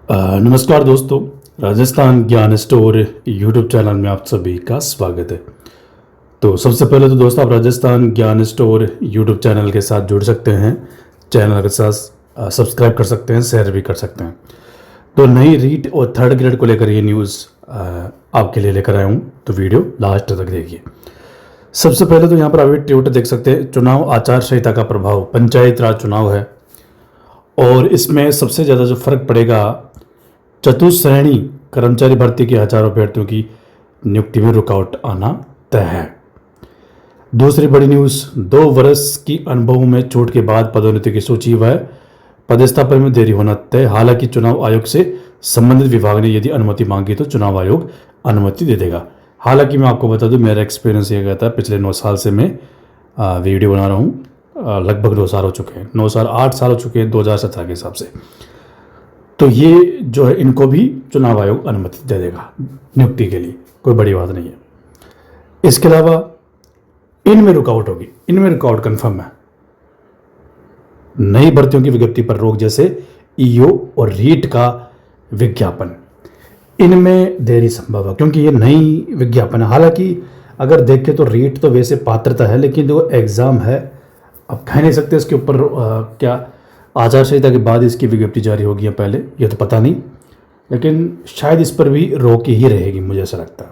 नमस्कार दोस्तों, राजस्थान ज्ञान स्टोर यूट्यूब चैनल में आप सभी का स्वागत है। तो सबसे पहले तो दोस्तों आप राजस्थान ज्ञान स्टोर यूट्यूब चैनल के साथ जुड़ सकते हैं, चैनल के साथ सब्सक्राइब कर सकते हैं, शेयर भी कर सकते हैं। तो नई रीट और थर्ड ग्रेड को लेकर ये न्यूज़ आपके लिए लेकर आया हूँ, तो वीडियो लास्ट तक देखिए। सबसे पहले तो यहाँ पर अभी ट्विटर देख सकते हैं, चुनाव आचार संहिता का प्रभाव, पंचायत राज चुनाव है और इसमें सबसे ज़्यादा जो फर्क पड़ेगा, चतुश्रेणी कर्मचारी भर्ती के हजारों अभ्यर्थियों की नियुक्ति में रुकावट आना तय है। दूसरी बड़ी न्यूज़, 2 वर्ष की अनुभव में छूट के बाद पदोन्नति की सूची व पदस्थापन में देरी होना तय। हालांकि चुनाव आयोग से संबंधित विभाग ने यदि अनुमति मांगी तो चुनाव आयोग अनुमति दे देगा। हालांकि मैं आपको बता दूं, मेरा एक्सपीरियंस ये कहता है, पिछले 9 साल से मैं वीडियो बना रहा हूँ, लगभग 2 साल हो चुके हैं, 9 साल 8 साल हो चुके हैं 2017 के हिसाब से। तो ये जो है, इनको भी चुनाव आयोग अनुमति दे देगा नियुक्ति के लिए, कोई बड़ी बात नहीं है। इसके अलावा इनमें रुकावट होगी, इनमें रुकावट कन्फर्म है। नई भर्तियों की विज्ञप्ति पर रोक, जैसे ईओ और रीट का विज्ञापन, इनमें देरी संभव है क्योंकि ये नई विज्ञापन है। हालांकि अगर देखें तो रीट तो वैसे पात्रता है, लेकिन जो एग्ज़ाम है अब कह नहीं सकते इसके ऊपर क्या आचार संहिता के बाद इसकी विज्ञप्ति जारी होगी या पहले, ये तो पता नहीं, लेकिन शायद इस पर भी रोक ही रहेगी, मुझे ऐसा लगता है।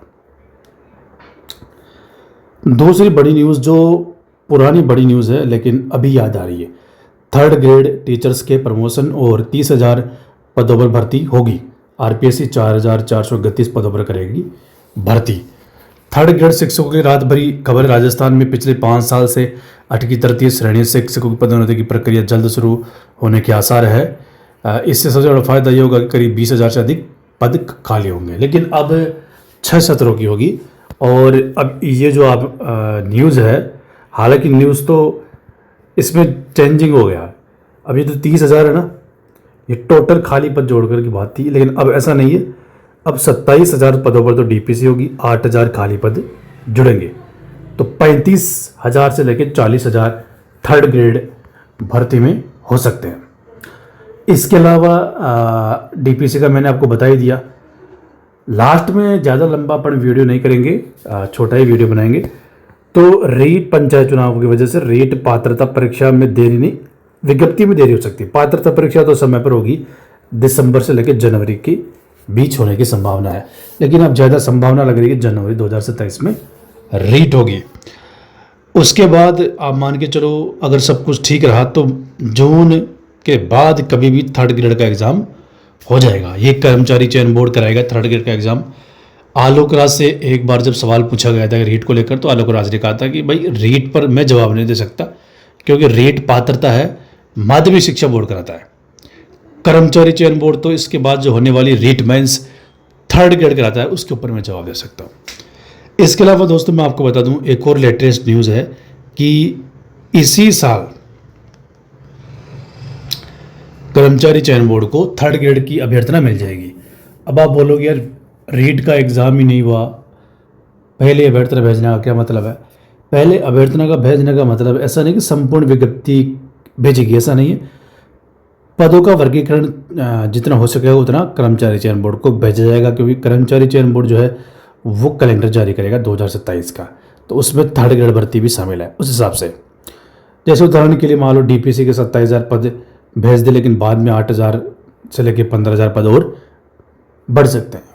दूसरी बड़ी न्यूज़, जो पुरानी बड़ी न्यूज़ है लेकिन अभी याद आ रही है, थर्ड ग्रेड टीचर्स के प्रमोशन और 30,000 पदों पर भर्ती होगी। आरपीएससी 4,431 पदों पर करेगी भर्ती। थर्ड ग्रेड शिक्षकों की रात भरी खबर, राजस्थान में पिछले 5 साल से अटकी तृतीय श्रेणी शिक्षकों की पदोन्नति की प्रक्रिया जल्द शुरू होने के आसार है। इससे सबसे बड़ा फायदा ये होगा कि करीब 20,000 से अधिक पद खाली होंगे, लेकिन अब 6 सत्रों की होगी। और अब ये जो आप न्यूज़ है, हालांकि न्यूज़ तो इसमें चेंजिंग हो गया। अब ये तो 30,000 है ना, ये टोटल खाली पद जोड़कर की बात थी, लेकिन अब ऐसा नहीं है। अब 27,000 पदों पर तो डीपीसी होगी, 8,000 खाली पद जुड़ेंगे, तो 35,000 से लेकर 40,000 थर्ड ग्रेड भर्ती में हो सकते हैं। इसके अलावा डीपीसी का मैंने आपको बता ही दिया। लास्ट में ज़्यादा लंबापन वीडियो नहीं करेंगे, छोटा ही वीडियो बनाएंगे। तो रीट पंचायत चुनाव की वजह से रीट पात्रता परीक्षा में देरी नहीं, विज्ञप्ति में देरी हो सकती है। पात्रता परीक्षा तो समय पर होगी, दिसंबर से लेकर जनवरी के बीच होने की संभावना है, लेकिन अब ज़्यादा संभावना लग रही है जनवरी 2027 में रीट होगी। उसके बाद आप मान के चलो, अगर सब कुछ ठीक रहा तो जून के बाद कभी भी थर्ड ग्रेड का एग्ज़ाम हो जाएगा। ये कर्मचारी चयन बोर्ड कराएगा थर्ड ग्रेड का एग्ज़ाम। आलोक राज से एक बार जब सवाल पूछा गया था रीट को लेकर, तो आलोक राज ने कहा था कि भाई रीट पर मैं जवाब नहीं दे सकता, क्योंकि रीट पात्रता है, माध्यमिक शिक्षा बोर्ड कराता है। कर्मचारी चयन बोर्ड तो इसके बाद जो होने वाली रीट मेंस थर्ड ग्रेड कराता है, उसके ऊपर मैं जवाब दे सकता हूँ। इसके अलावा दोस्तों मैं आपको बता दूं, एक और लेटेस्ट न्यूज़ है कि इसी साल कर्मचारी चयन बोर्ड को थर्ड ग्रेड की अभ्यर्थना मिल जाएगी। अब आप बोलोगे यार रीट का एग्ज़ाम ही नहीं हुआ, पहले अभ्यर्थना भेजने का क्या मतलब है? पहले अभ्यर्थना का भेजने का मतलब ऐसा नहीं कि संपूर्ण विज्ञप्ति भेजेगी, ऐसा नहीं है। पदों का वर्गीकरण जितना हो सकेगा उतना कर्मचारी चयन बोर्ड को भेजा जाएगा, क्योंकि कर्मचारी चयन बोर्ड जो है वो कैलेंडर जारी करेगा 2027 का, तो उसमें थर्ड ग्रेड भर्ती भी शामिल है उस हिसाब से। जैसे उदाहरण के लिए मान लो डीपीसी के 27,000 पद भेज दे, लेकिन बाद में 8,000 से लेकर 15,000 पद और बढ़ सकते हैं।